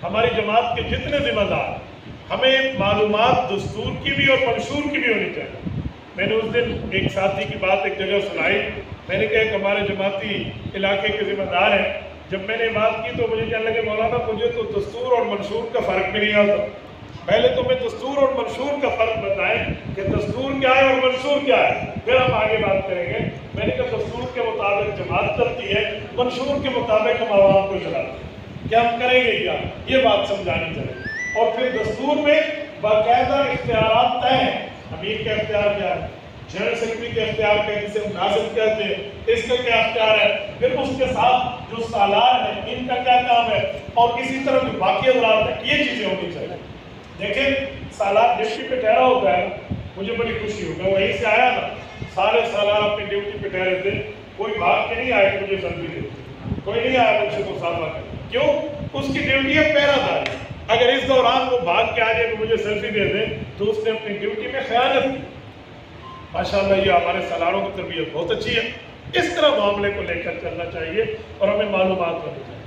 हमारी जमात के जितने जिम्मेदार, हमें मालूमात दस्तूर की भी और मंशूर की भी होनी चाहिए। मैंने उस दिन एक साथी की बात एक जगह सुनाई। मैंने कहा कि हमारे जमाती इलाके के जिम्मेदार हैं। जब मैंने बात की तो मुझे कहने लगे, मौलाना मुझे तो दस्तूर और मंशूर का फ़र्क भी नहीं आता। पहले तो मैं दस्तूर और मंशूर का फ़र्क बताएं कि दस्तूर क्या है और मंशूर क्या है, फिर हम आगे बात करेंगे। मैंने कहा दस्तूर के मुताबिक जमात चलती है, मंशूर के मुताबिक हम आवाम को चलाते हैं। क्या हम करेंगे क्या, ये बात समझानी चाहिए। और फिर दस्तूर में बाकायदा इख्तियारात तय हैं। अमीर का इख्तियार क्या है, जनरल सेक्रेटरी का इख्तियार क्या है, जिसे हम नाज़िम कहते हैं, इसका क्या इख्तियार है, फिर उसके साथ जो सालार है इनका क्या काम है, और इसी तरह जो बाकी हज़रात हैं, ये चीज़ें होनी चाहिए। देखें, सालार डिप्टी पे ठहरा होता है, मुझे बड़ी खुशी होगी, वहीं से आया ना, सारे सालार अपनी ड्यूटी पे ठहरे थे, कोई भाग के नहीं आए मुझे सल्फी देते, कोई नहीं आया मुझसे मुसाफा कर। क्यों? उसकी ड्यूटी है पहरादारी। अगर इस दौरान वो भाग के आ जाए तो मुझे सेल्फी दे दे तो उसने अपनी ड्यूटी में खयानत की। माशाअल्लाह ये हमारे सालारों की तरबियत बहुत अच्छी है। इस तरह मामले को लेकर चलना चाहिए और हमें मालूमात होनी चाहिए।